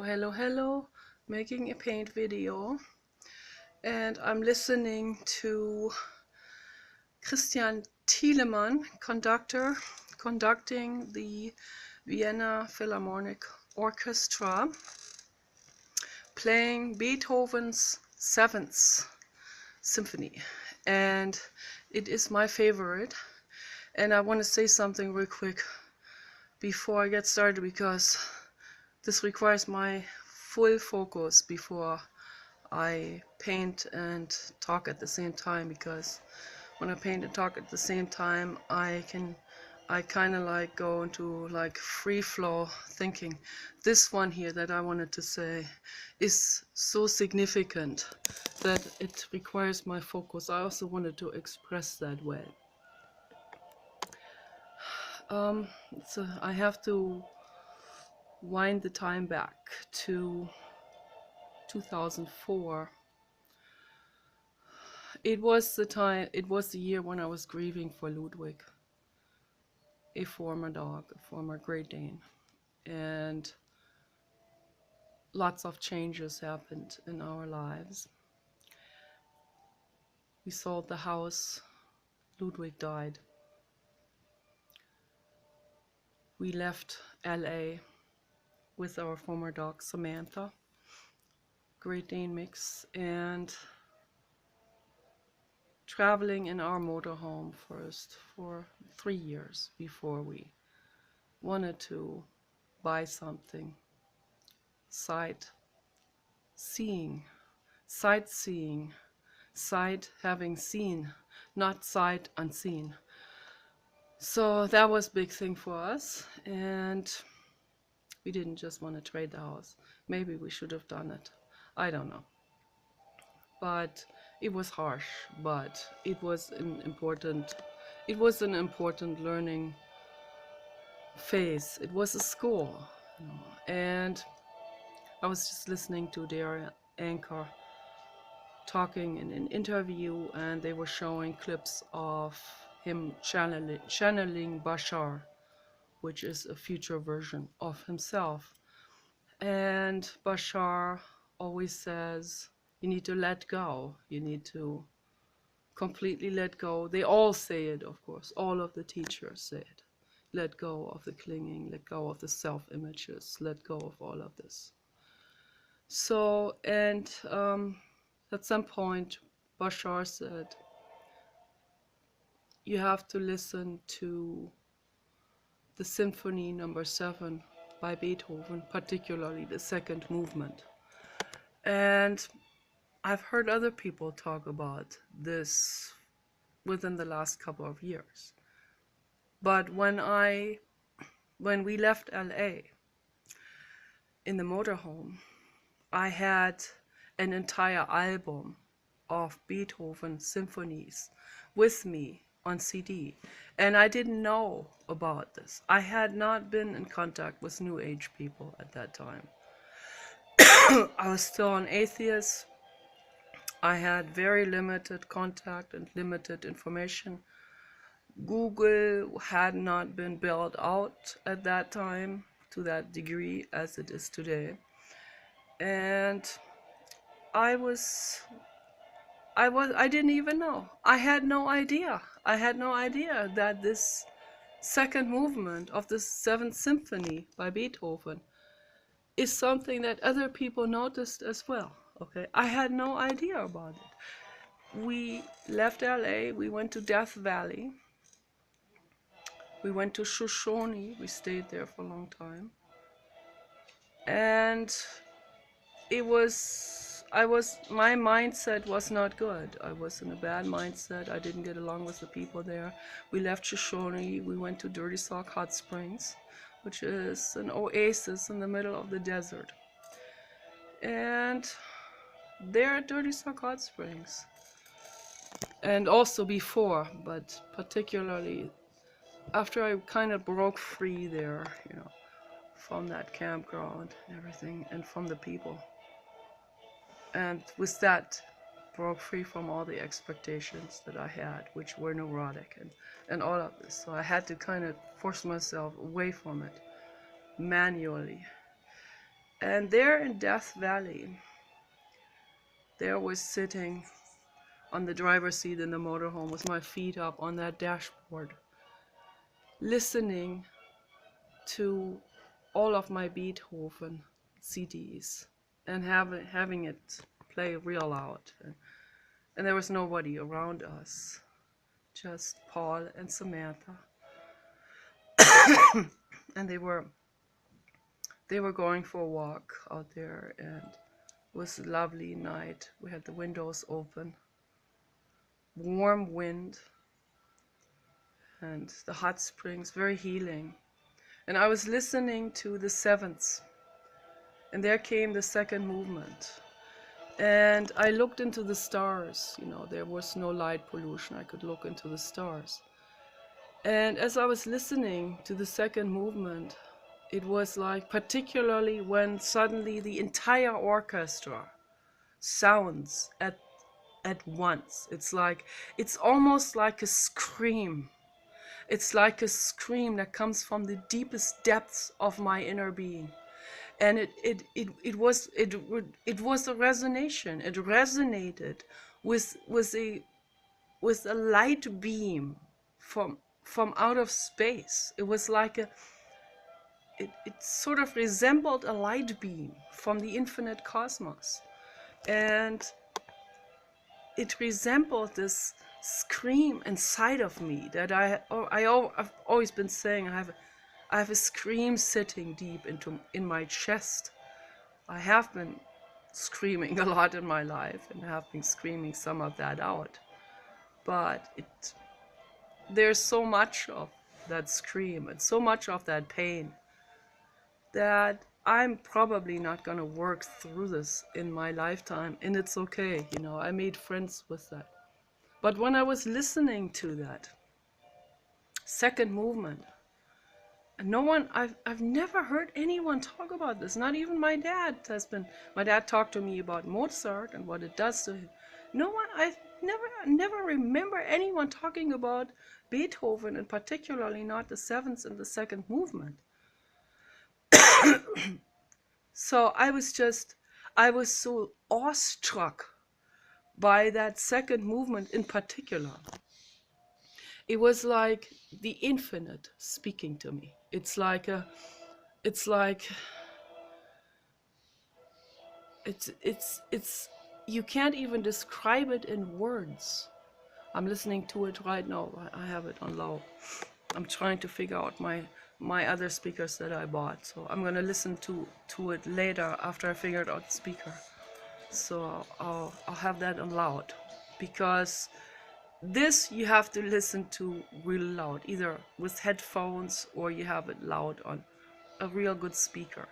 Hello, making a paint video, and I'm listening to Christian Thielemann, conducting the Vienna Philharmonic Orchestra, playing Beethoven's Seventh Symphony, and it is my favorite. And I want to say something real quick before I get started, because this requires my full focus before I paint and talk at the same time, because when I paint and talk at the same time, I kind of like go into like free flow thinking. This one here that I wanted to say is so significant that it requires my focus. I also wanted to express that way. So I have to wind the time back to 2004. It was the year when I was grieving for Ludwig, a former dog, a former Great Dane. And lots of changes happened in our lives. We sold the house, Ludwig died. We left LA with our former dog, Samantha, Great Dane mix, and traveling in our motorhome first for 3 years before we wanted to buy something. Sightseeing, sight having seen, not sight unseen. So that was a big thing for us, and we didn't just want to trade the house. Maybe we should have done it. I don't know. But it was harsh, but it was an important learning phase. It was a school, and I was just listening to their anchor talking in an interview, and they were showing clips of him channeling Bashar, which is a future version of himself. And Bashar always says, you need to let go. You need to completely let go. They all say it, of course. All of the teachers say it. Let go of the clinging, let go of the self-images, let go of all of this. So, and at some point, Bashar said, you have to listen to the Symphony No. 7 by Beethoven, particularly the second movement. And I've heard other people talk about this within the last couple of years. But when we left LA in the motorhome, I had an entire album of Beethoven symphonies with me on CD, and I didn't know about this. I had not been in contact with New Age people at that time. I was still an atheist. I had very limited contact and limited information. Google had not been built out at that time to that degree as it is today. And I didn't even know. I had no idea. I had no idea that this second movement of the Seventh Symphony by Beethoven is something that other people noticed as well. Okay, I had no idea about it. We left LA, we went to Death Valley, we went to Shoshone, we stayed there for a long time. And my mindset was not good. I was in a bad mindset. I didn't get along with the people there. We left Shoshone, we went to Dirty Sock Hot Springs, which is an oasis in the middle of the desert. And there at Dirty Sock Hot Springs, and also before, but particularly after I kind of broke free there, from that campground and everything, and from the people. And with that, broke free from all the expectations that I had, which were neurotic and all of this. So I had to kind of force myself away from it manually. And there in Death Valley, there was sitting on the driver's seat in the motorhome with my feet up on that dashboard, listening to all of my Beethoven CDs and having it play real loud. And there was nobody around us, just Paul and Samantha. And they were going for a walk out there, and it was a lovely night. We had the windows open, warm wind, and the hot springs, very healing. And I was listening to the sevenths, and there came the second movement. And I looked into the stars. There was no light pollution. I could look into the stars. And as I was listening to the second movement, it was like, particularly when suddenly the entire orchestra sounds at once. It's almost like a scream. It's like a scream that comes from the deepest depths of my inner being. And it was a resonation. It resonated with a light beam from out of space. It was like it sort of resembled a light beam from the infinite cosmos. And it resembled this scream inside of me that I've always been saying. I have a scream sitting deep in my chest. I have been screaming a lot in my life, and have been screaming some of that out. But there's so much of that scream and so much of that pain that I'm probably not going to work through this in my lifetime, and it's okay. I made friends with that. But when I was listening to that second movement, I've never heard anyone talk about this. Not even my dad my dad talked to me about Mozart and what it does to him. I never remember anyone talking about Beethoven, and particularly not the seventh and the second movement. So I was so awestruck by that second movement in particular. It was like the infinite speaking to me. It's you can't even describe it in words. I'm listening to it right now. I have it on low. I'm trying to figure out my other speakers that I bought. So I'm gonna listen to it later after I figured out the speaker. So I'll have that on loud, because this you have to listen to real loud, either with headphones or you have it loud on a real good speaker.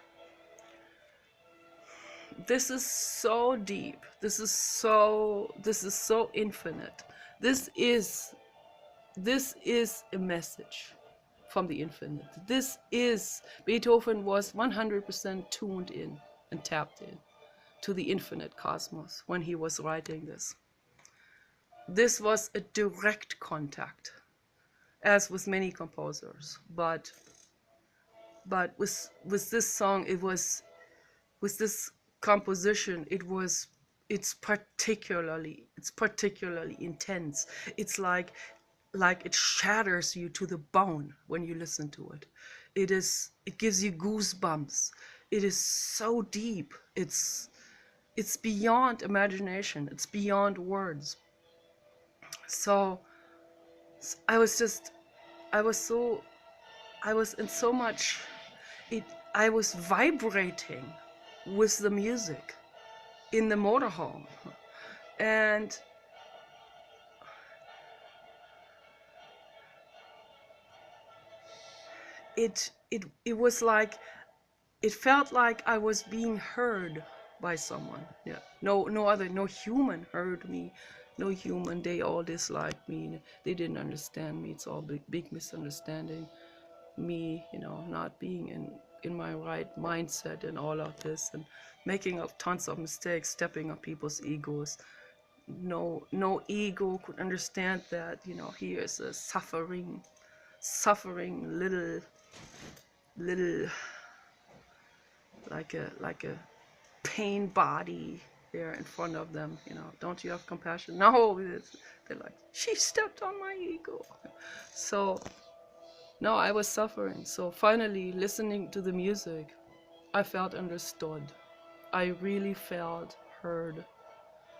This is so deep. This is so infinite. This is a message from the infinite. Beethoven was 100% tuned in and tapped in to the infinite cosmos when he was writing this. This was a direct contact, as with many composers, but with this song, with this composition, it's particularly intense. It's like it shatters you to the bone when you listen to it. It gives you goosebumps. It is so deep. It's beyond imagination. It's beyond words. So I was in so much, I was vibrating with the music in the motorhome, and it was like, it felt like I was being heard by someone. Yeah, no human heard me. No human. They all disliked me. They didn't understand me. It's all big misunderstanding. Me, not being in my right mindset and all of this, and making up tons of mistakes, stepping on people's egos. No ego could understand that, he is a suffering little like a pain body there in front of them. Don't you have compassion? No, they're like, she stepped on my ego. So no, I was suffering. So finally, listening to the music, I felt understood. I really felt heard.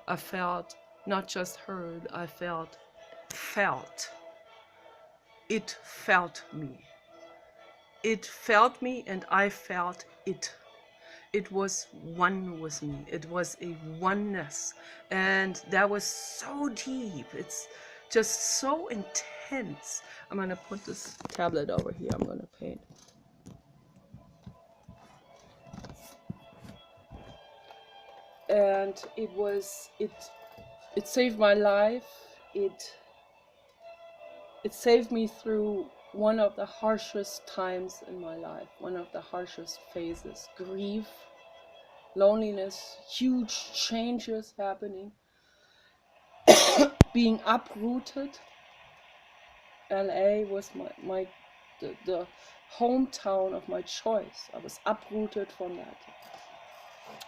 I felt not just heard, I felt felt. It felt me. It felt me and I felt it. It was one with me. It was a oneness. And that was so deep. It's just so intense. I'm going to put this tablet over here. I'm going to paint. And it saved my life. It saved me through one of the harshest times in my life, one of the harshest phases. Grief, loneliness, huge changes happening, being uprooted. LA was the hometown of my choice. I was uprooted from that.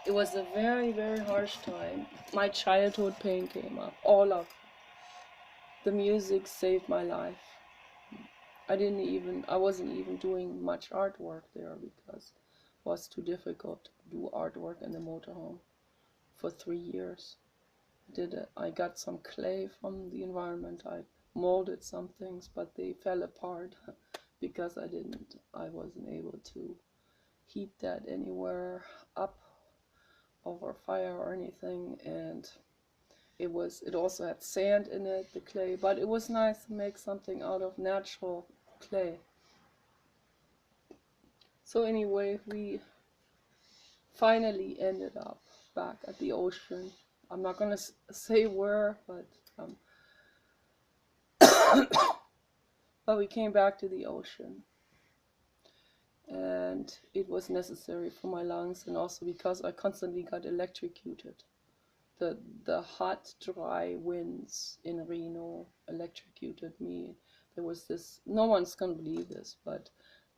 It was a very, very harsh time. My childhood pain came up, all of it. The music saved my life. I wasn't even doing much artwork there because it was too difficult to do artwork in the motorhome for 3 years. I got some clay from the environment. I molded some things, but they fell apart because I wasn't able to heat that anywhere up over fire or anything. And it also had sand in it, the clay, but it was nice to make something out of natural clay. So anyway, we finally ended up back at the ocean. I'm not gonna say where, but but we came back to the ocean, and it was necessary for my lungs, and also because I constantly got electrocuted. The hot, dry winds in Reno electrocuted me. There was this, no one's gonna believe this, but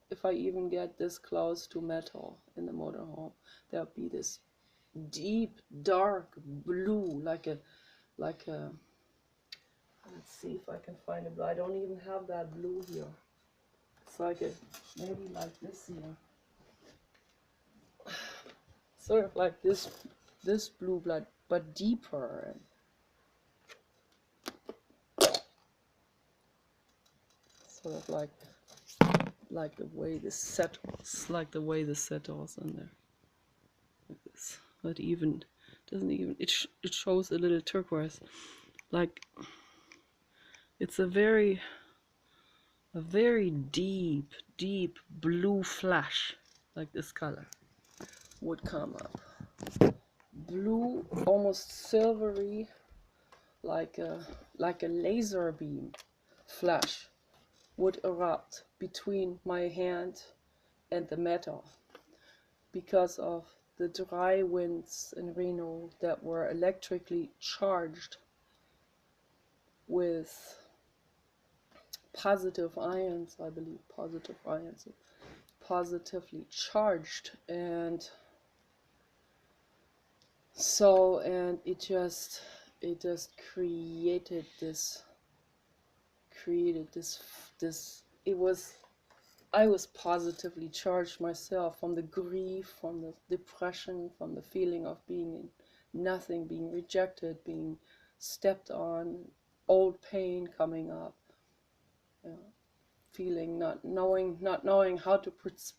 if I even get this close to metal in the motorhome, there'll be this deep, dark blue, like a, let's see if I can find a blue. I don't even have that blue here. It's like maybe like this here. Sort of like this blue blood, but deeper. Sort of like the way this settles, in there, like this. But even doesn't even it shows a little turquoise, like it's a very deep blue flash, like this color would come up. Blue, almost silvery, like a laser beam flash would erupt between my hand and the metal because of the dry winds in Reno that were electrically charged with positive ions, I believe, positively charged. And so, and it just created this, I was positively charged myself, from the grief, from the depression, from the feeling of being in nothing, being rejected, being stepped on, old pain coming up, feeling not knowing how to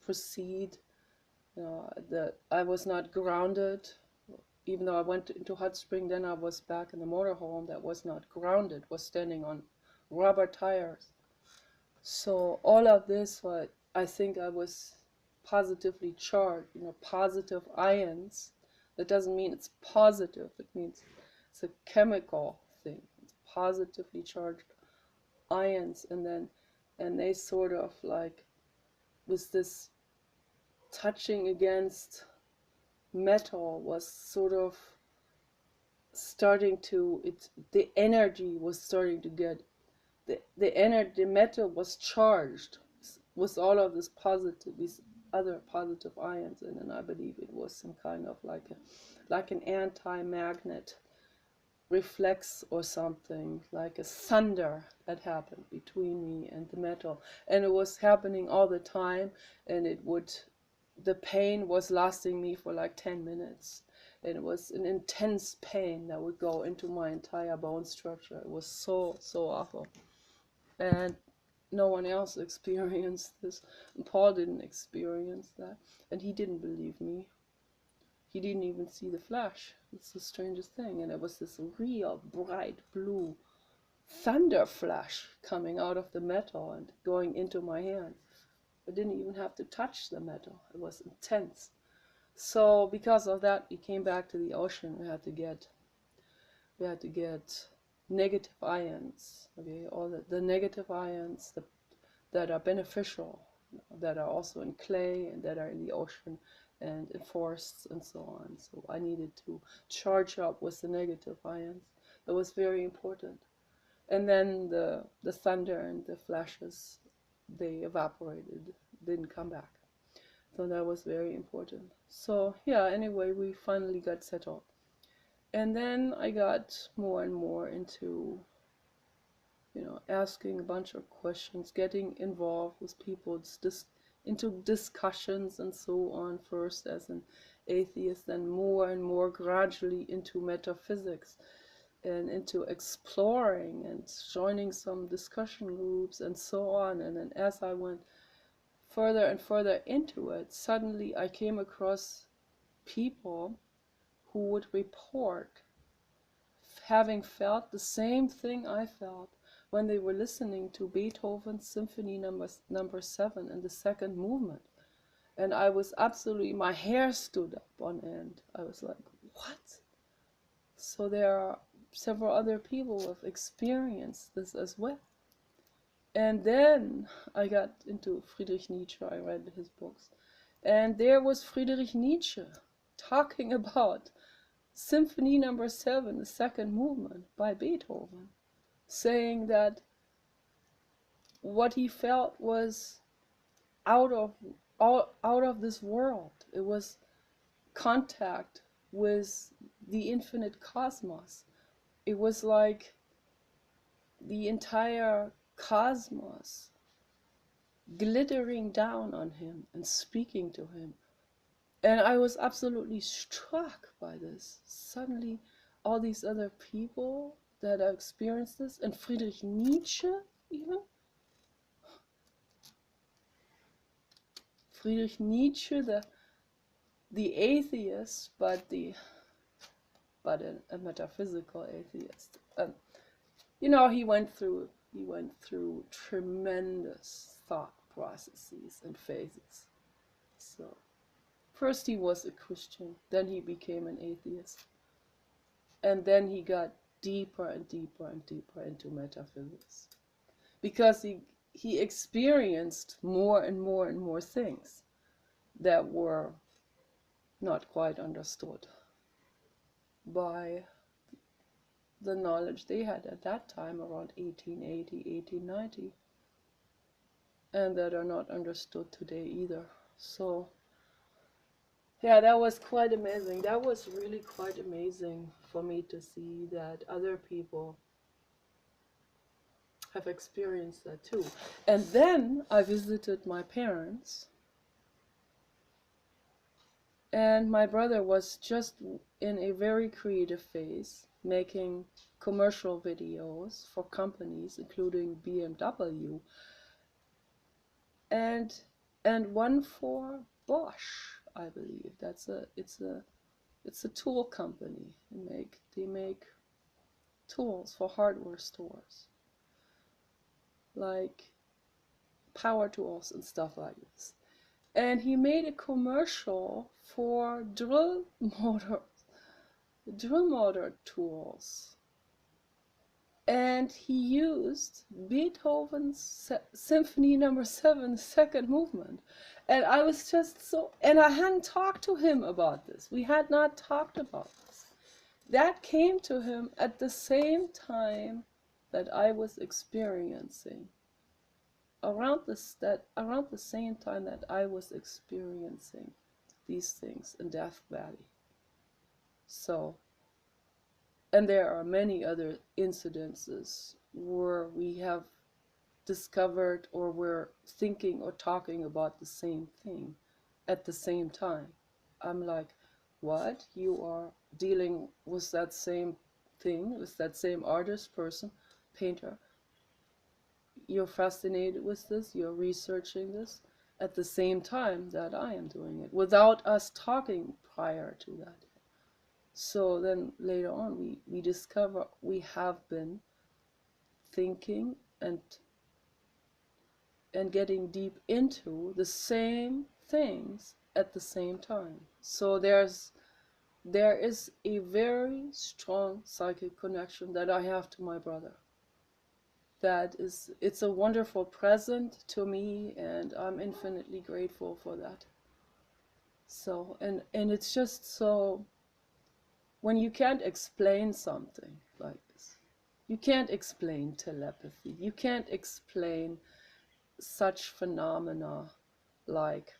proceed. That I was not grounded, even though I went into hot spring. Then I was back in the motorhome that was not grounded, was standing on rubber tires. So all of this, I think I was positively charged, positive ions. That doesn't mean it's positive. It means it's a chemical thing. It's positively charged ions, and they sort of like, with this touching against metal, was sort of starting to, the energy was starting to get, the metal was charged with all of this other positive ions in, and I believe it was some kind of like an anti-magnet reflex or something, like a thunder that happened between me and the metal, and it was happening all the time, and the pain was lasting me for like 10 minutes, and it was an intense pain that would go into my entire bone structure. It was so awful, and no one else experienced this, and Paul didn't experience that, and he didn't believe me. He didn't even see the flash. It's the strangest thing. And it was this real bright blue thunder flash coming out of the metal and going into my hand. I didn't even have to touch the metal. It was intense. So because of that, we came back to the ocean. We had to get negative ions. Okay, all the negative ions that are beneficial, that are also in clay and that are in the ocean and in forests and so on. So I needed to charge up with the negative ions. That was very important. And then the thunder and the flashes, they evaporated, didn't come back. So that was very important. So yeah, anyway, we finally got settled. And then I got more and more into, asking a bunch of questions, getting involved with people, into discussions and so on, first as an atheist, then more and more gradually into metaphysics and into exploring and joining some discussion groups and so on. And then as I went further and further into it, suddenly I came across people who would report having felt the same thing I felt when they were listening to Beethoven's Symphony number 7 and the second movement. And I was absolutely, my hair stood up on end. I was like, what? So there are several other people who have experienced this as well. And then I got into Friedrich Nietzsche. I read his books. And there was Friedrich Nietzsche talking about Symphony number 7, the second movement by Beethoven, saying that what he felt was out of this world. It was contact with the infinite cosmos. It was like the entire cosmos glittering down on him and speaking to him. And I was absolutely struck by this. Suddenly, all these other people that have experienced this, and Friedrich Nietzsche even. Friedrich Nietzsche, the atheist, but a metaphysical atheist. He went through tremendous thought processes and phases. So first he was a Christian, then he became an atheist, and then he got deeper and deeper and deeper into metaphysics, because he experienced more and more and more things that were not quite understood by the knowledge they had at that time, around 1880, 1890, and that are not understood today either. So yeah, that was quite amazing. That was really quite amazing for me to see that other people have experienced that too. And then I visited my parents, and my brother was just in a very creative phase, making commercial videos for companies, including BMW, and one for Bosch, I believe. It's a tool company. They make tools for hardware stores, like power tools and stuff like this. And he made a commercial for drill motor tools. And he used Beethoven's Symphony number 7, second movement. And I was just and I hadn't talked to him about this. We had not talked about this. That came to him at the same time that I was experiencing around the same time that I was experiencing these things in Death Valley. So, and there are many other incidences where we have discovered or we're thinking or talking about the same thing at the same time. I'm like, what? You are dealing with that same thing, with that same artist, person, painter. You're fascinated with this, you're researching this at the same time that I am doing it, without us talking prior to that. So then later on, we discover we have been thinking and getting deep into the same things at the same time. So there is a very strong psychic connection that I have to my brother. It's a wonderful present to me, and I'm infinitely grateful for that. So, and it's just so, when you can't explain something like this, you can't explain telepathy, you can't explain such phenomena like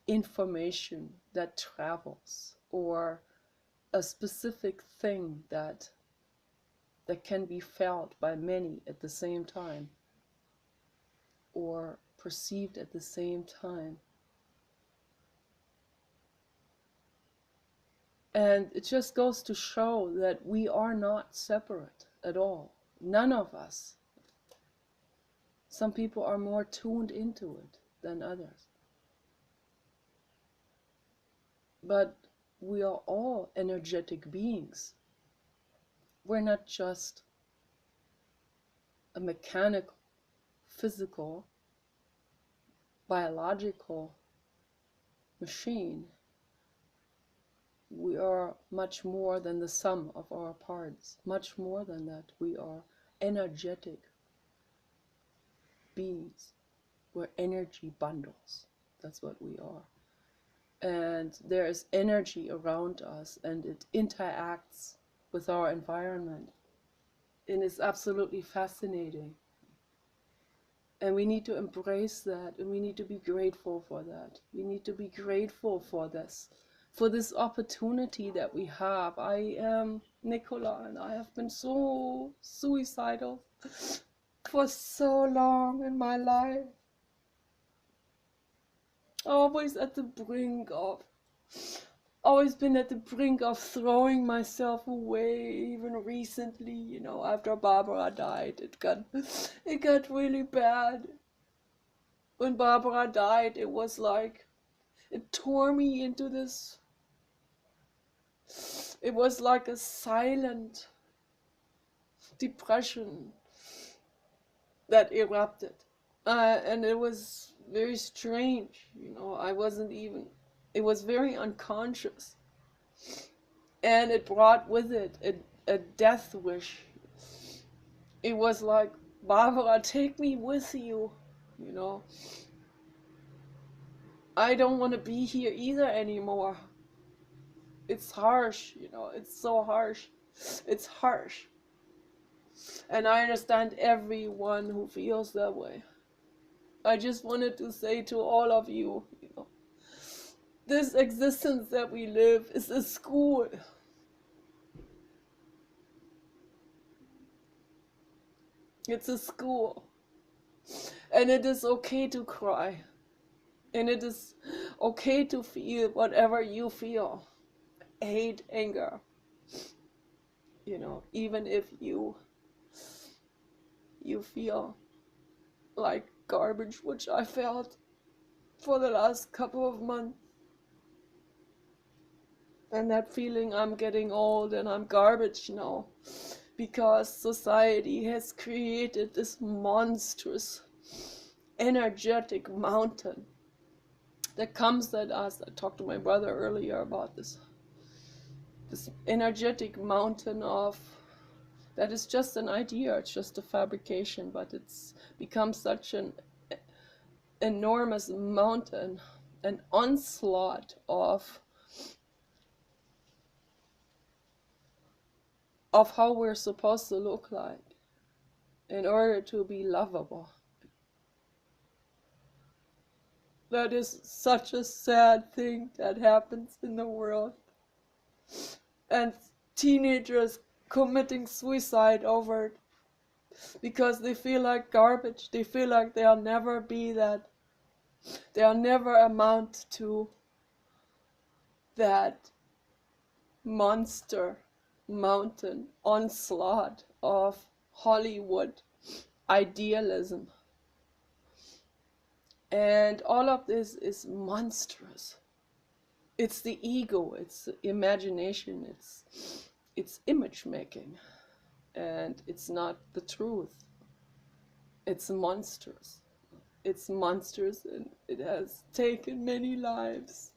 information that travels, or a specific thing that can be felt by many at the same time or perceived at the same time. And it just goes to show that we are not separate at all. None of us. Some people are more tuned into it than others. But we are all energetic beings. We're not just a mechanical, physical, biological machine. We are much more than the sum of our parts. Much more than that. We are energetic beings. We're energy bundles. That's what we are. And there is energy around us, and it interacts with our environment. And it's absolutely fascinating. And we need to embrace that, and we need to be grateful for that. We need to be grateful for this opportunity that we have. I am Nicola, and I have been so suicidal for so long in my life. Always at the brink of, always been at the brink of throwing myself away. Even recently, after Barbara died, it got really bad. When Barbara died, it was like, it tore me into this, it was like a silent depression that erupted. And it was very strange, I wasn't even, it was very unconscious. And it brought with it a death wish. It was like, Barbara, take me with you, I don't want to be here either anymore. It's harsh, it's so harsh. It's harsh. And I understand everyone who feels that way. I just wanted to say to all of you, this existence that we live is a school. It's a school. And it is okay to cry. And it is okay to feel whatever you feel. Hate, anger. Even if you feel like garbage, which I felt for the last couple of months. And that feeling, I'm getting old and I'm garbage now, because society has created this monstrous energetic mountain that comes at us. I talked to my brother earlier about this energetic mountain of, that is just an idea, it's just a fabrication, but it's become such an enormous mountain, an onslaught of how we're supposed to look like in order to be lovable. That is such a sad thing that happens in the world. And teenagers committing suicide over it because they feel like garbage. They feel like they'll never be that. They'll never amount to that monster mountain onslaught of Hollywood idealism. And all of this is monstrous. It's the ego, it's imagination, it's image making, and it's not the truth. It's monstrous. It's monstrous, and it has taken many lives.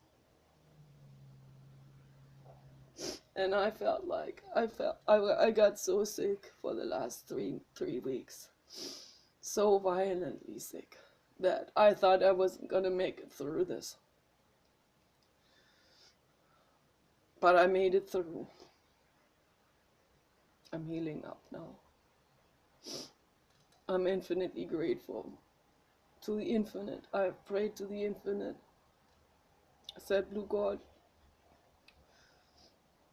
And I felt like I got so sick for the last three weeks, so violently sick that I thought I wasn't gonna make it through this. But I made it through. I'm healing up now. I'm infinitely grateful to the infinite. I have prayed to the infinite. I said, Blue God,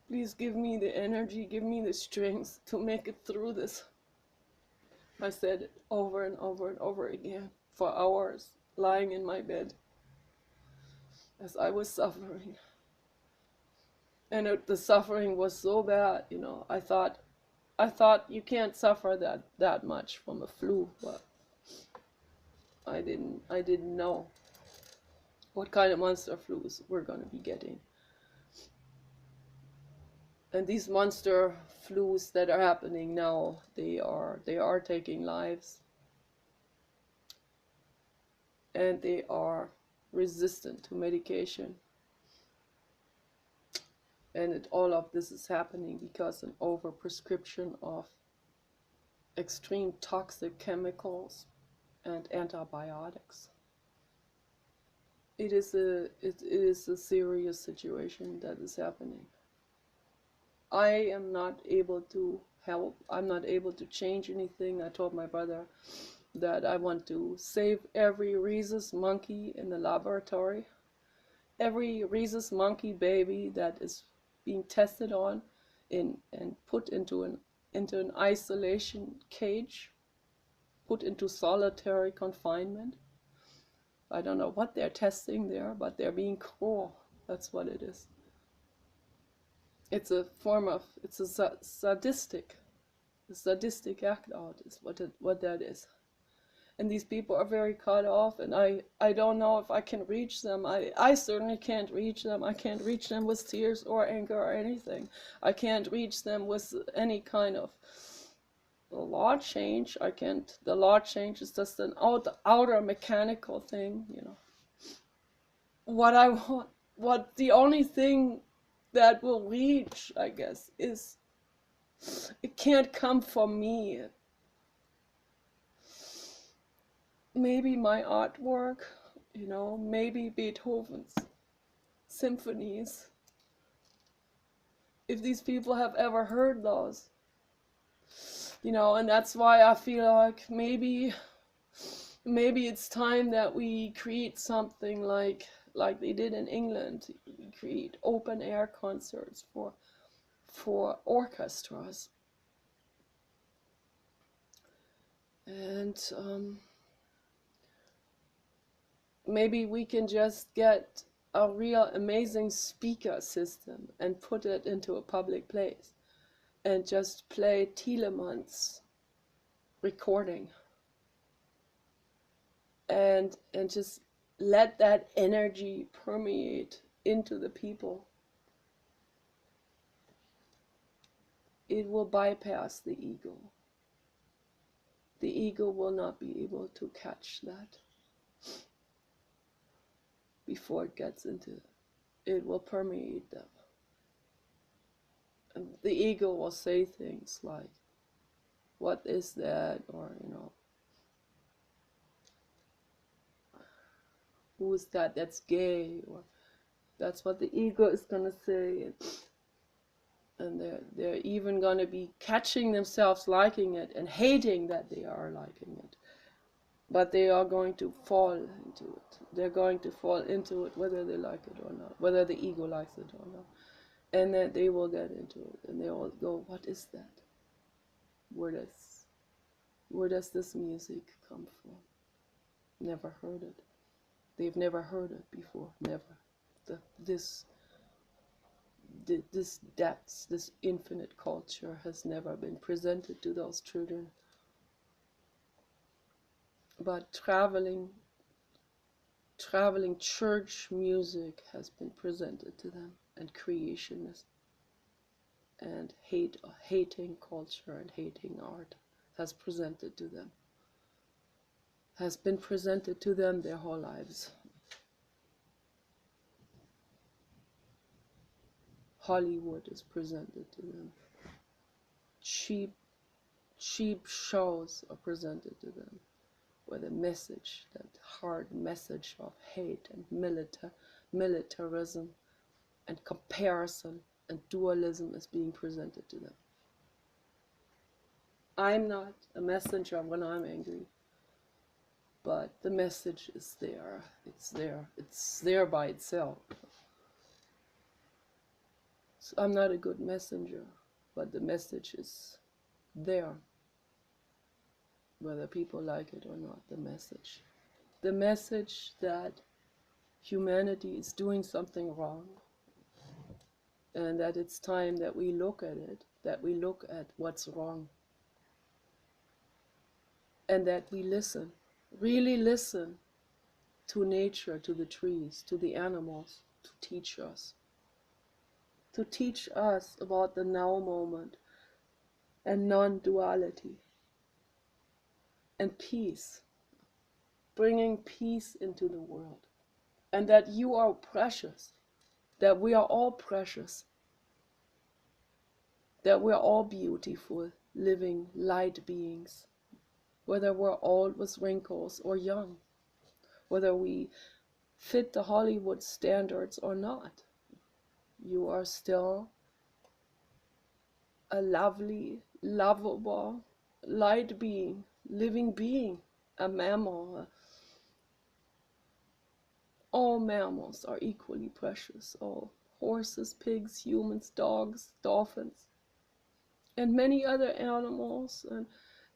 please give me the energy, give me the strength to make it through this. I said it over and over and over again for hours, lying in my bed as I was suffering. And the suffering was so bad, you know. I thought you can't suffer that much from a flu, but I didn't know what kind of monster flus we're going to be getting. And these monster flus that are happening now, they are taking lives, and they are resistant to medication. And all of this is happening because an overprescription of extreme toxic chemicals and antibiotics. It is a serious situation that is happening. I am not able to help. I'm not able to change anything. I told my brother that I want to save every rhesus monkey in the laboratory, every rhesus monkey baby that is being tested on and put into an isolation cage, put into solitary confinement. I don't know what they're testing there, but they're being cruel. That's what it is. It's a form of, it's a sadistic act out is what that is. And these people are very cut off, and I don't know if I can reach them. I certainly can't reach them. I can't reach them with tears or anger or anything. I can't reach them with any kind of law change. I can't. The law change is just an outer mechanical thing, you know. What I want, what the only thing that will reach, I guess, is it can't come from me. Maybe my artwork, you know, maybe Beethoven's symphonies. If these people have ever heard those, you know, and that's why I feel like maybe it's time that we create something like they did in England. We create open air concerts for orchestras. And maybe we can just get a real amazing speaker system and put it into a public place and just play Tielemans recording and just let that energy permeate into the people. It will bypass the ego. The ego will not be able to catch that before it gets into it. It will permeate them. And the ego will say things like, what is that? Or, you know, who is that? That's gay. Or that's what the ego is going to say. And they're even going to be catching themselves liking it and hating that they are liking it. but they are going to fall into it. They're going to fall into it whether they like it or not, whether the ego likes it or not. And then they will get into it and they will go, what is that? Where does this music come from? Never heard it. They've never heard it before. Never. This depths, this infinite culture has never been presented to those children. But traveling church music has been presented to them, and creationism and hating culture and hating art has presented to them, has been presented to them their whole lives. Hollywood is presented to them. Cheap shows are presented to them, where the message, that hard message of hate and militarism and comparison and dualism is being presented to them. I'm not a messenger when I'm angry, but the message is there. It's there. It's there by itself. So I'm not a good messenger, but the message is there, whether people like it or not. The message that humanity is doing something wrong, and that it's time that we look at it, that we look at what's wrong, and that we listen, really listen to nature, to the trees, to the animals, to teach us about the now moment and non-duality and peace, bringing peace into the world, and that you are precious, that we are all precious, that we're all beautiful, living light beings, whether we're old with wrinkles or young, whether we fit the Hollywood standards or not. You are still a lovely, lovable, light being, living being, a mammal. All mammals are equally precious. All horses, pigs, humans, dogs, dolphins, and many other animals,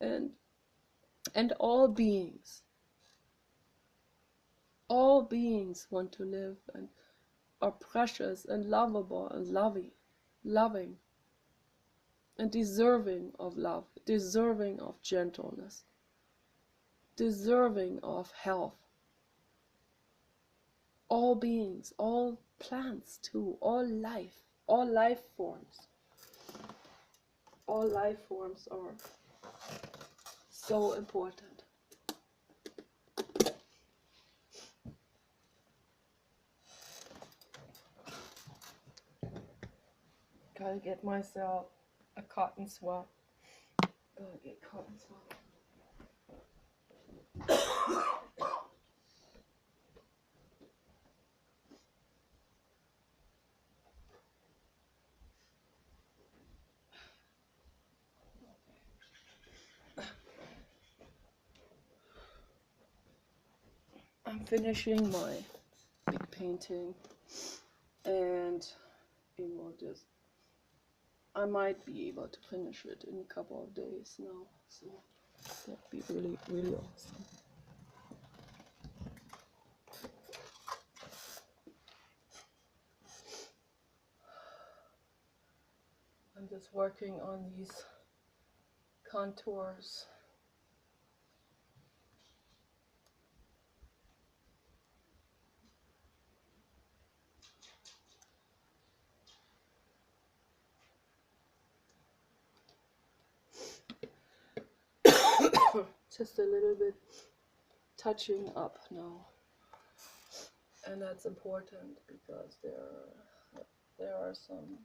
and all beings. All beings want to live and are precious and lovable and loving and deserving of love, deserving of gentleness, deserving of health. All beings, all plants too, all life forms. All life forms are so important. Gotta get myself a cotton swab. Gotta get cotton swab. I'm finishing my big painting, and it will just, I might be able to finish it in a couple of days now, so that'd be really, really awesome. I'm just working on these contours. Just a little bit touching up now, and that's important because there are some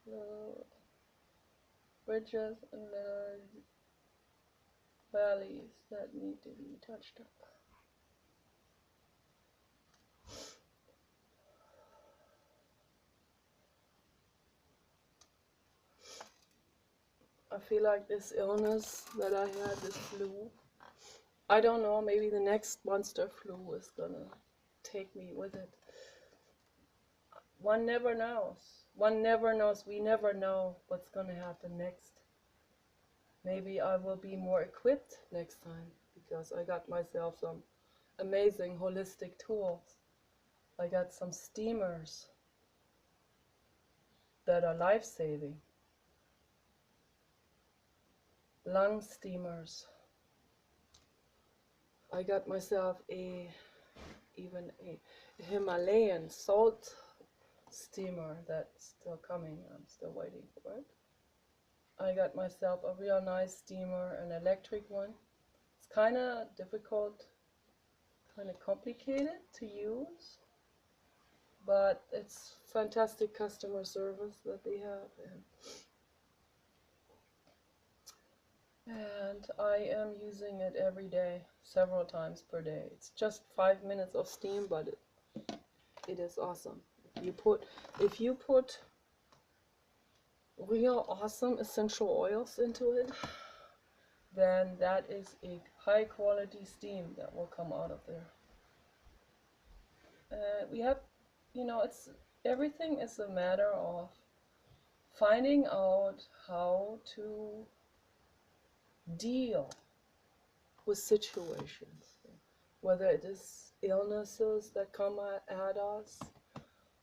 little ridges and little valleys that need to be touched up. I feel like this illness that I had, this flu, I don't know, maybe the next monster flu is gonna take me with it. One never knows. One never knows. We never know what's gonna happen next. Maybe I will be more equipped next time because I got myself some amazing holistic tools. I got some steamers that are life-saving. Lung steamers. I got myself even a Himalayan salt steamer that's still coming. I'm still waiting for it. I got myself a real nice steamer, an electric one. It's kind of difficult, kind of complicated to use, but it's fantastic customer service that they have. And I am using it every day, several times per day. It's just 5 minutes of steam, but it is awesome. If you put real awesome essential oils into it, then that is a high quality steam that will come out of there. We have, everything is a matter of finding out how to deal with situations, whether it is illnesses that come at us,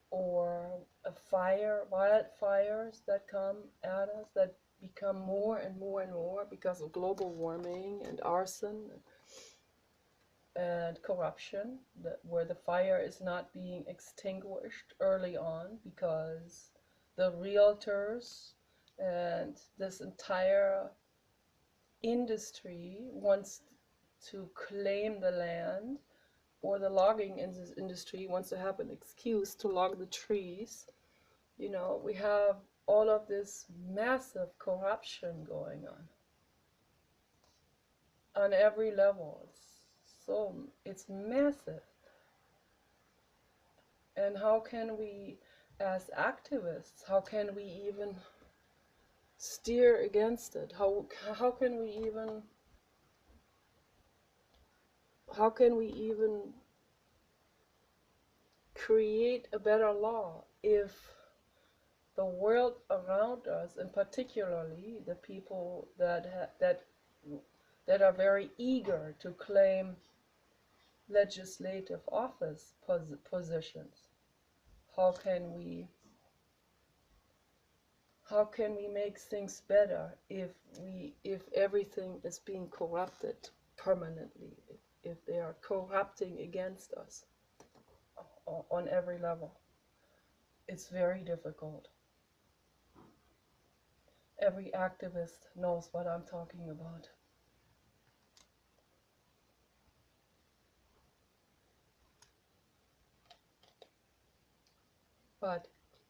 or wildfires that come at us, that become more and more and more because of global warming and arson and corruption, where the fire is not being extinguished early on because the realtors and this entire industry wants to claim the land, or the logging industry wants to have an excuse to log the trees. We have all of this massive corruption going on every level. It's massive. And how can we, as activists, how can we even steer against it? How can we even create a better law if the world around us, and particularly the people that are very eager to claim legislative office positions, how can we make things better if everything is being corrupted permanently, if they are corrupting against us on every level? It's very difficult. Every activist knows what I'm talking about. But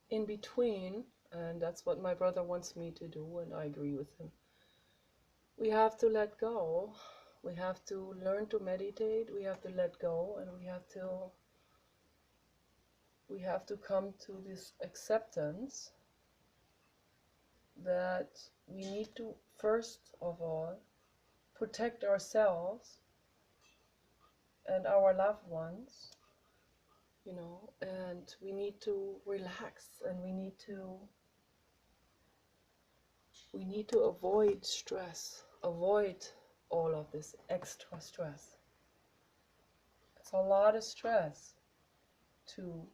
in between, and that's what my brother wants me to do, and I agree with him, we have to let go. We have to learn to meditate. We have to let go, and we have to come to this acceptance that we need to, first of all, protect ourselves and our loved ones, and we need to relax, and we need to avoid stress, avoid all of this extra stress. It's a lot of stress to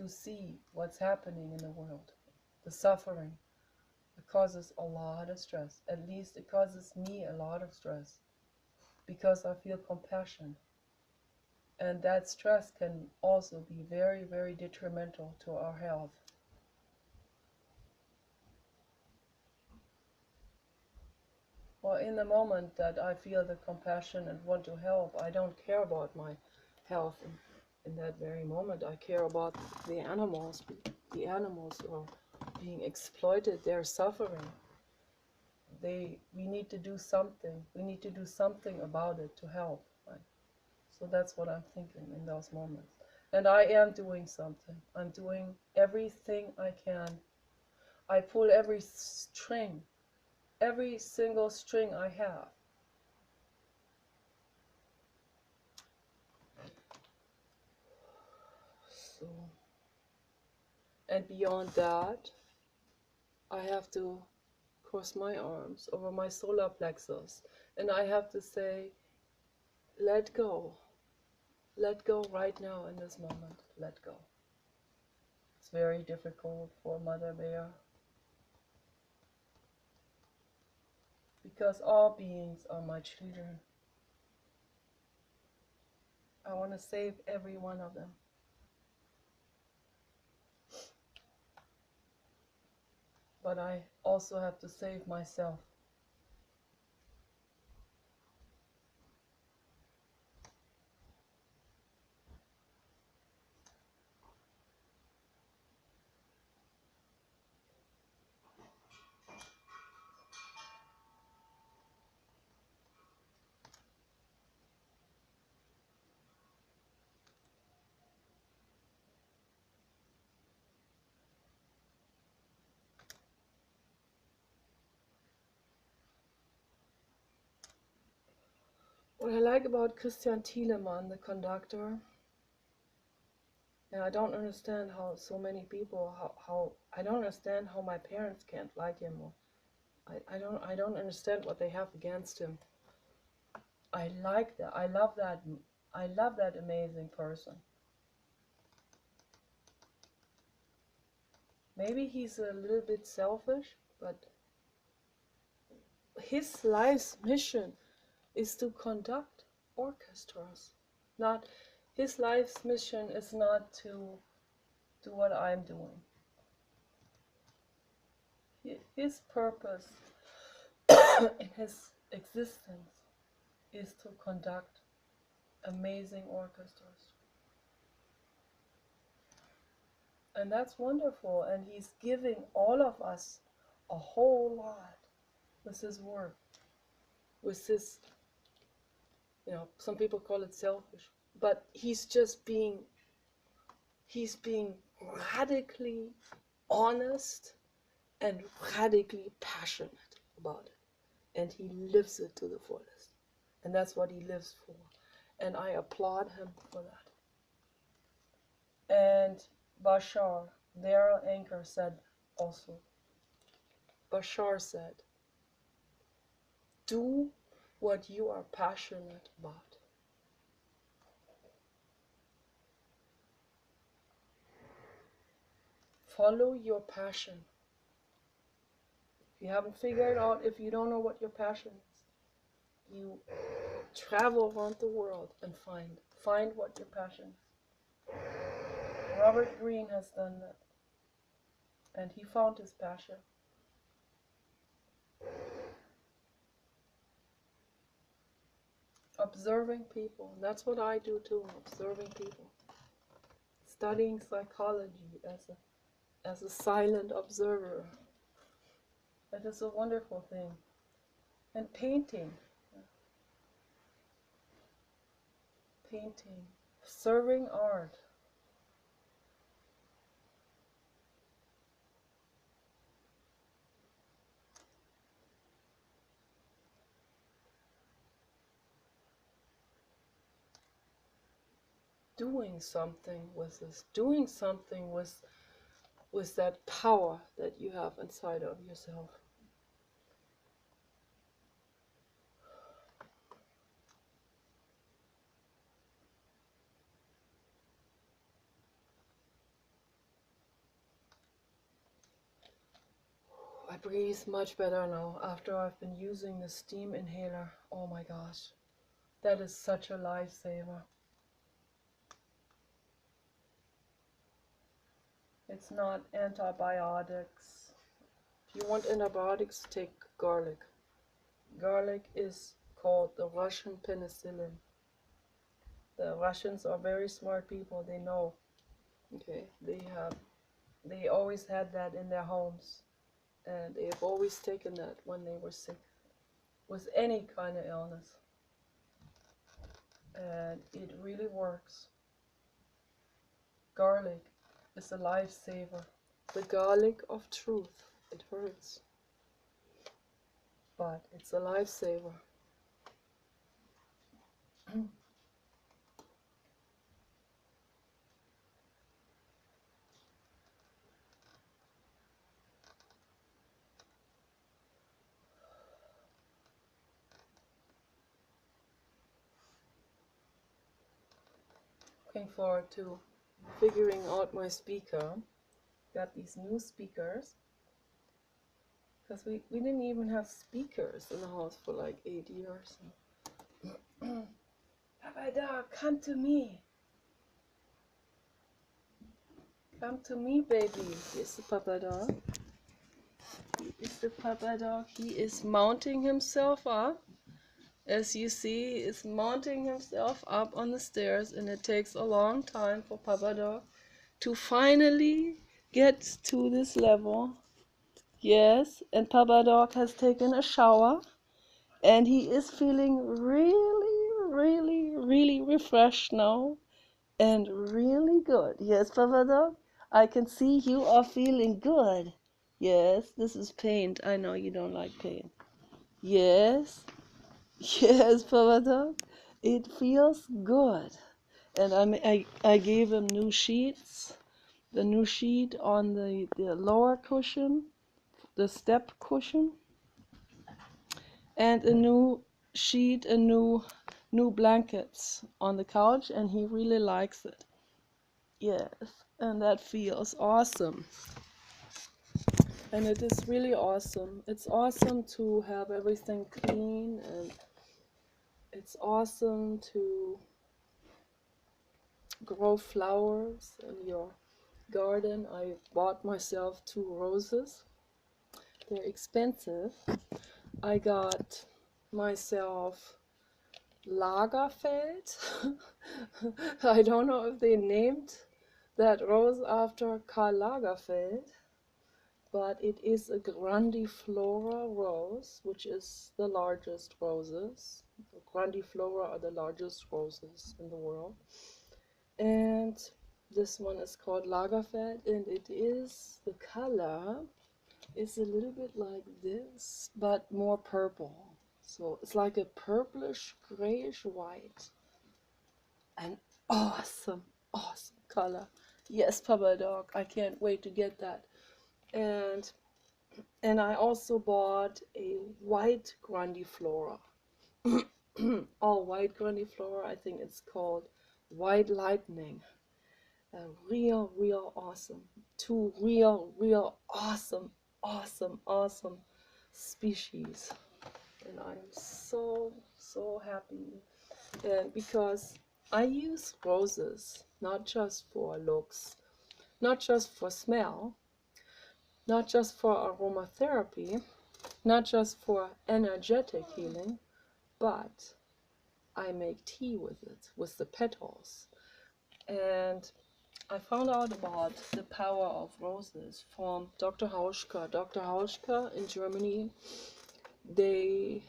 see what's happening in the world, the suffering. It causes a lot of stress. At least it causes me a lot of stress, because I feel compassion. And that stress can also be very, very detrimental to our health. Well, in the moment that I feel the compassion and want to help, I don't care about my health. In that very moment, I care about the animals. The animals are being exploited. They're suffering. We need to do something. We need to do something about it to help. Right? So that's what I'm thinking in those moments. And I am doing something. I'm doing everything I can. I pull every string, every single string I have, And beyond that, I have to cross my arms over my solar plexus and I have to say, let go. Let go right now in this moment. Let go. It's very difficult for Mother Bear because all beings are my children. I want to save every one of them. But I also have to save myself. What I like about Christian Thielemann, the conductor, and I don't understand how so many people, how I don't understand how my parents can't like him. Or I don't understand what they have against him. I like that. I love that. I love that amazing person. Maybe he's a little bit selfish, but his life's mission is to conduct orchestras. Not his life's mission is not to do what I'm doing. His purpose in his existence is to conduct amazing orchestras. And that's wonderful. And he's giving all of us a whole lot with his work. With his, some people call it selfish. But he's being radically honest and radically passionate about it. And he lives it to the fullest. And that's what he lives for. And I applaud him for that. And Bashar, Daryl Anker said also, Bashar said, do what you are passionate about. Follow your passion. If you haven't figured out, if you don't know what your passion is, you travel around the world and find what your passion is. Robert Greene has done that. And he found his passion. Observing people. And that's what I do too, observing people. Studying psychology as a silent observer. That is a wonderful thing. And painting. Painting. Serving art. Doing something with this. Doing something with that power that you have inside of yourself. I breathe much better now after I've been using the steam inhaler. Oh my gosh, that is such a lifesaver. It's not antibiotics. If you want antibiotics, take garlic. Garlic is called the Russian penicillin. The Russians are very smart people, they know. Okay, they always had that in their homes. And they have always taken that when they were sick with any kind of illness. And it really works. Garlic is a lifesaver. The garlic of truth. It hurts. But it's a lifesaver. looking forward to figuring out my speaker. Got these new speakers, because we didn't even have speakers in the house for like 8 years. Papa dog, come to me. Come to me, baby. Here's the Papa dog. He is the Papa dog. He is mounting himself up. As you see, he is mounting himself up on the stairs, and it takes a long time for Papa dog to finally get to this level. Yes, and Papa dog has taken a shower, and he is feeling really refreshed now, and really good. Yes, Papa dog, I can see you are feeling good. Yes, this is paint. I know you don't like paint. Yes, yes, Papa dog, it feels good. And I gave him new sheets, the new sheet on the lower cushion, the step cushion, and a new sheet, a new blankets on the couch, and he really likes it. Yes, and that feels awesome. And it is really awesome. It's awesome to have everything clean, and it's awesome to grow flowers in your garden. I bought myself 2 roses. They're expensive. I got myself Lagerfeld. I don't know if they named that rose after Karl Lagerfeld, but it is a grandiflora rose, which is the largest roses. Grandiflora are the largest roses in the world. And this one is called Lagerfeld, and the color is a little bit like this, but more purple. So it's like a purplish, grayish white. An awesome color. Yes, Papa dog, I can't wait to get that. And I also bought a white grandiflora. All white grandiflora. I think it's called White Lightning. A real awesome. 2 real awesome species. And I'm so happy. And because I use roses not just for looks, not just for smell, not just for aromatherapy, not just for energetic healing, but I make tea with it, with the petals. And I found out about the power of roses from Dr. Hauschka. Dr. Hauschka in Germany, they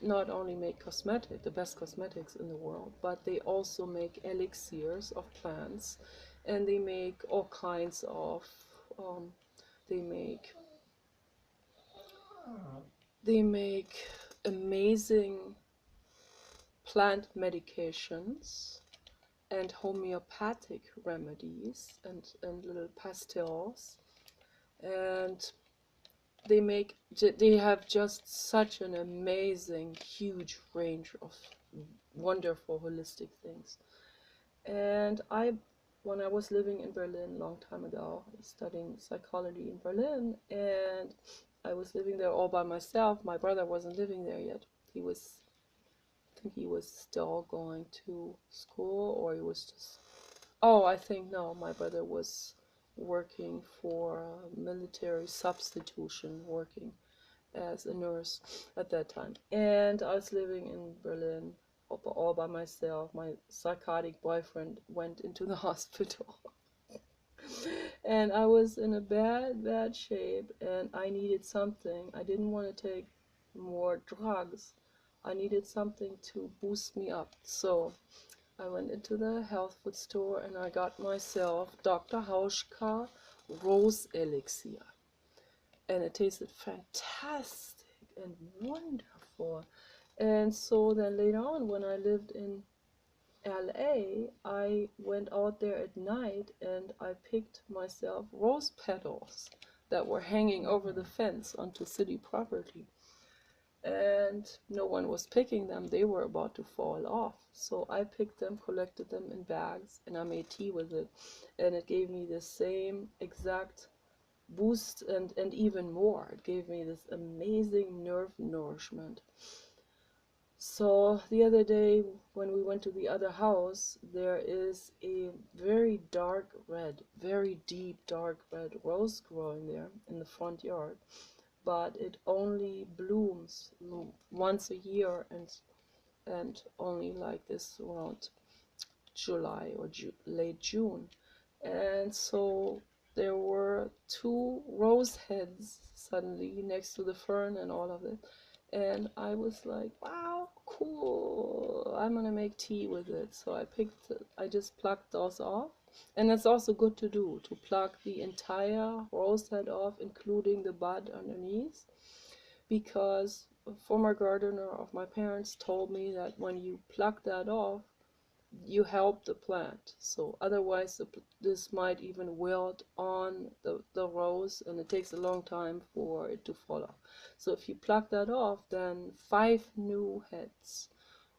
not only make the best cosmetics in the world, but they also make elixirs of plants, and they make all kinds of, they make amazing plant medications and homeopathic remedies and little pastilles, and they have just such an amazing huge range of wonderful holistic things. And when I was living in Berlin a long time ago, studying psychology in Berlin, and I was living there all by myself. My brother wasn't living there yet. I think he was still going to school, or he was just, oh, I think no, my brother was working for military substitution, working as a nurse at that time. And I was living in Berlin all by myself. My psychotic boyfriend went into the hospital. And I was in a bad shape, and I needed something. I didn't want to take more drugs. I needed something to boost me up. So I went into the health food store, and I got myself Dr. Hauschka Rose Elixir. And it tasted fantastic and wonderful. And so then later on, when I lived in LA, I went out there at night and I picked myself rose petals that were hanging over the fence onto city property. and no one was picking them. They were about to fall off. So I picked them, collected them in bags, and I made tea with it. And it gave me the same exact boost and even more. It gave me this amazing nerve nourishment. So the other day when we went to the other house, there is a very dark red, very deep dark red rose growing there in the front yard, but it only blooms once a year, and only like this around July or late June. And so there were two rose heads suddenly next to the fern and all of it. And I was like, wow, cool. I'm gonna make tea with it. So I just plucked those off. And it's also good to do, to pluck the entire rose head off, including the bud underneath, because a former gardener of my parents told me that when you pluck that off, you help the plant. So otherwise this might even wilt on the rose, and it takes a long time for it to fall off. So if you pluck that off, then 5 new heads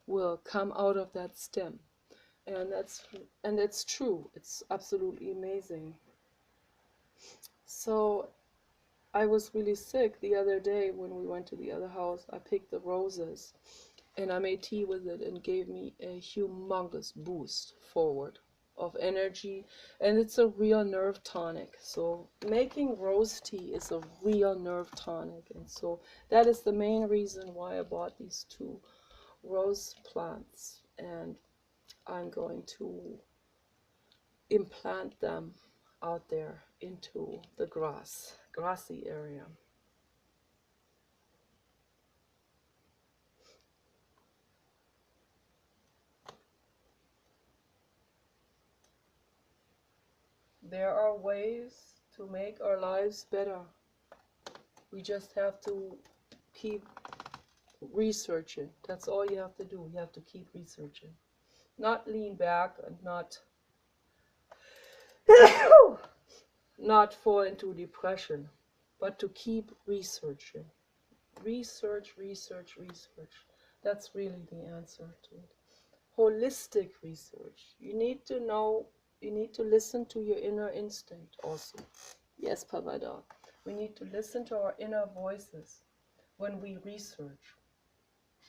will come out of that stem. And that's true. It's absolutely amazing. So I was really sick the other day when we went to the other house. I picked the roses and I made tea with it, and gave me a humongous boost forward of energy, and it's a real nerve tonic. So making rose tea is a real nerve tonic, and so that is the main reason why I bought these 2 rose plants, and I'm going to implant them out there into the grassy area. There are ways to make our lives better. We just have to keep researching. That's all you have to do. You have to keep researching. Not lean back and not fall into depression, but to keep researching. Research, research, research. That's really the answer to it. Holistic research. You need to know, you need to listen to your inner instinct also. Yes, Pavada. We need to listen to our inner voices when we research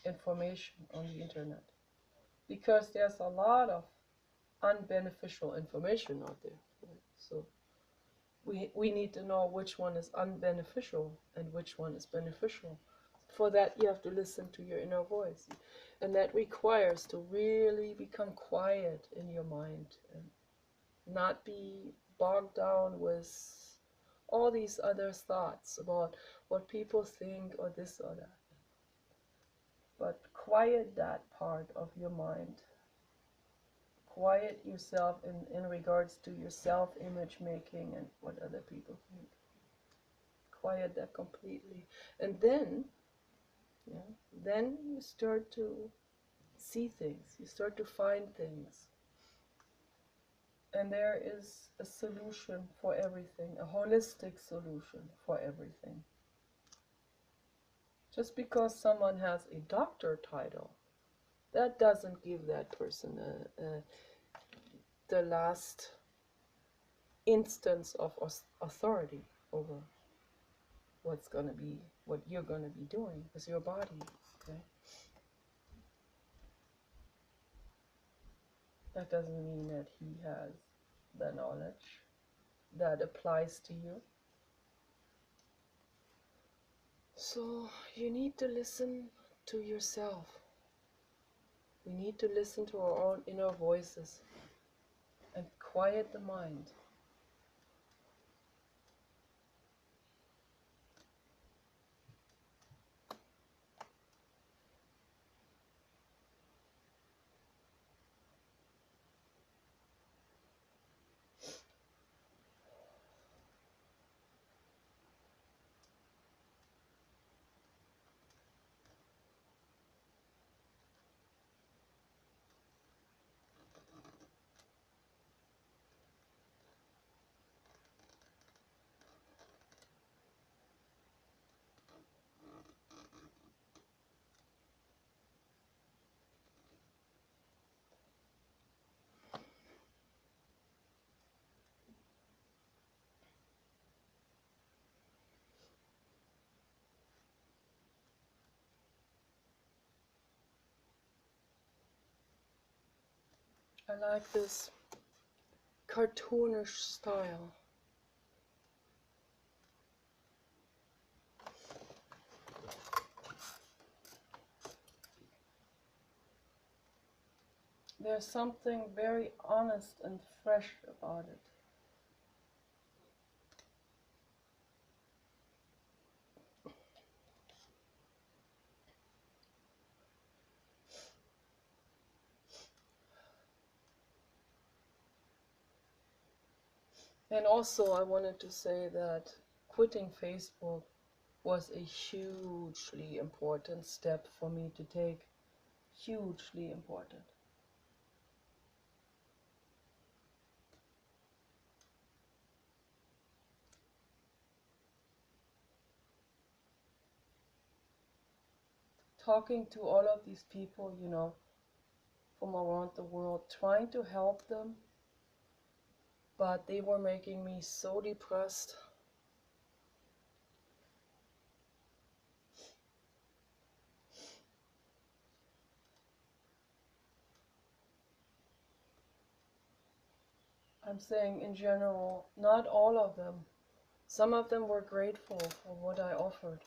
information on the internet, because there's a lot of unbeneficial information out there. Right? So we need to know which one is unbeneficial and which one is beneficial. For that, you have to listen to your inner voice. And that requires to really become quiet in your mind and not be bogged down with all these other thoughts about what people think or this or that. But quiet that part of your mind. Quiet yourself in regards to your self-image making and what other people think. Quiet that completely. And then, yeah, then you start to see things. You start to find things. And there is a solution for everything, a holistic solution for everything. Just because someone has a doctor title, that doesn't give that person the last instance of authority over what you're going to be doing with your body. Okay, that doesn't mean that he has the knowledge that applies to you. So you need to listen to yourself. We need to listen to our own inner voices and quiet the mind. I like this cartoonish style. There's something very honest and fresh about it. And also I wanted to say that quitting Facebook was a hugely important step for me to take. Hugely important. Talking to all of these people, from around the world, trying to help them, but they were making me so depressed. I'm saying in general, not all of them. Some of them were grateful for what I offered.